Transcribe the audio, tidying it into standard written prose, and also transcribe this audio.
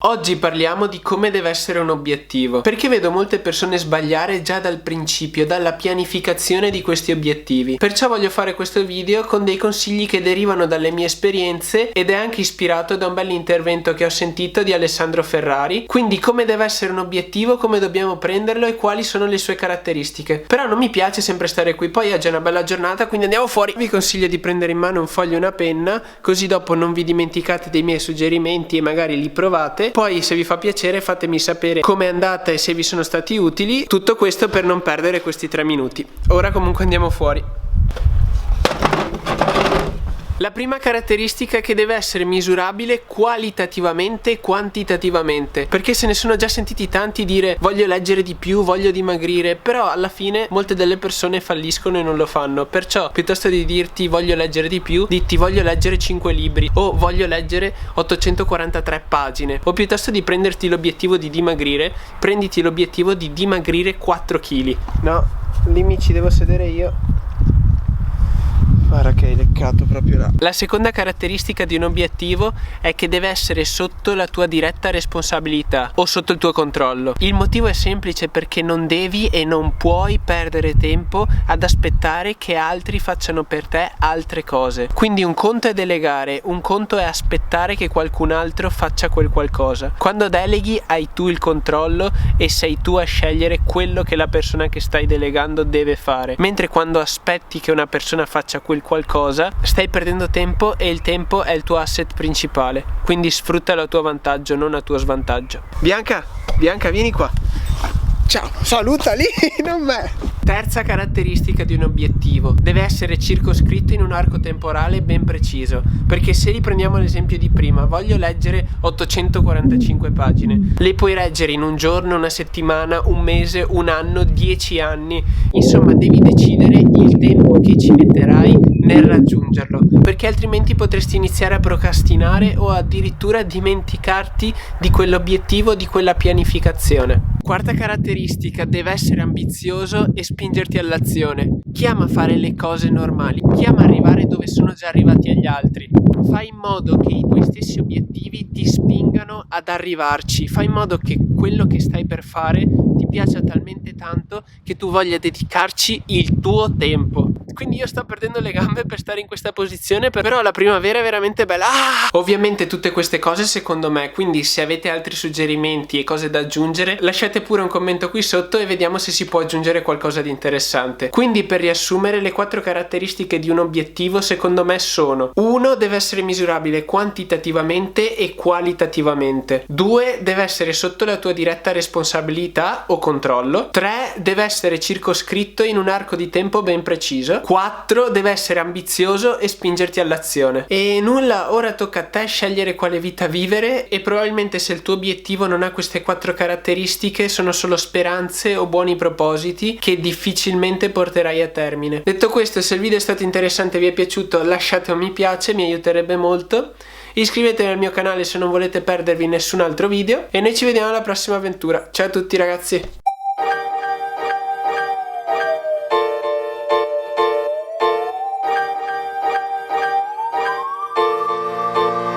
Oggi parliamo di come deve essere un obiettivo, perché vedo molte persone sbagliare già dal principio, dalla pianificazione di questi obiettivi. Perciò voglio fare questo video con dei consigli che derivano dalle mie esperienze ed è anche ispirato da un bel intervento che ho sentito di Alessandro Ferrari. Quindi come deve essere un obiettivo, come dobbiamo prenderlo e quali sono le sue caratteristiche. Però non mi piace sempre stare qui, poi oggi è una bella giornata, quindi andiamo fuori. Vi consiglio di prendere in mano un foglio e una penna, così dopo non vi dimenticate dei miei suggerimenti e magari li provate. Poi se vi fa piacere fatemi sapere come è andata e se vi sono stati utili. Tutto questo per non perdere questi 3 minuti. Ora comunque andiamo fuori. La prima caratteristica è che deve essere misurabile qualitativamente e quantitativamente, perché se ne sono già sentiti tanti dire voglio leggere di più, voglio dimagrire, però alla fine molte delle persone falliscono e non lo fanno. Perciò piuttosto di dirti voglio leggere di più, ditti voglio leggere 5 libri o voglio leggere 843 pagine, o piuttosto di prenderti l'obiettivo di dimagrire, prenditi l'obiettivo di dimagrire 4 kg. No, lì mi ci devo sedere io. Guarda che hai leccato proprio là. La seconda caratteristica di un obiettivo è che deve essere sotto la tua diretta responsabilità o sotto il tuo controllo. Il motivo è semplice, perché non devi e non puoi perdere tempo ad aspettare che altri facciano per te altre cose. Quindi un conto è delegare, un conto è aspettare che qualcun altro faccia quel qualcosa. Quando deleghi hai tu il controllo e sei tu a scegliere quello che la persona che stai delegando deve fare. Mentre quando aspetti che una persona faccia quel qualcosa stai perdendo tempo e il tempo è il tuo asset principale, quindi sfruttalo a tuo vantaggio, non a tuo svantaggio. Bianca, vieni qua. Ciao, saluta lì, non me. Terza caratteristica di un obiettivo: deve essere circoscritto in un arco temporale ben preciso, perché se riprendiamo l'esempio di prima, voglio leggere 845 pagine, le puoi leggere in un giorno, una settimana, un mese, un anno, 10 anni, insomma devi decidere il tempo che ci metterai nel raggiungerlo, perché altrimenti potresti iniziare a procrastinare o addirittura dimenticarti di quell'obiettivo, di quella pianificazione. Quarta caratteristica: deve essere ambizioso e spingerti all'azione. Chi ama fare le cose normali, chi ama arrivare dove sono già arrivati agli altri. Fai in modo che i tuoi stessi obiettivi ti spingano ad arrivarci, fai in modo che quello che stai per fare ti piaccia talmente tanto che tu voglia dedicarci il tuo tempo. Quindi io sto perdendo le gambe per stare in questa posizione, però la primavera è veramente bella. Ovviamente tutte queste cose secondo me, quindi se avete altri suggerimenti e cose da aggiungere lasciate pure un commento qui sotto e vediamo se si può aggiungere qualcosa di interessante. Quindi per riassumere, le 4 caratteristiche di un obiettivo secondo me sono: 1. Deve essere misurabile quantitativamente e qualitativamente. 2. Deve essere sotto la tua diretta responsabilità o controllo. 3. Deve essere circoscritto in un arco di tempo ben preciso. 4. Deve essere ambizioso e spingerti all'azione. E nulla, ora tocca a te scegliere quale vita vivere, e probabilmente se il tuo obiettivo non ha queste 4 caratteristiche sono solo speranze o buoni propositi che difficilmente porterai a termine. Detto questo, se il video è stato interessante e vi è piaciuto, lasciate un mi piace, mi aiuterebbe molto. Iscrivetevi al mio canale se non volete perdervi nessun altro video e noi ci vediamo alla prossima avventura. Ciao a tutti ragazzi!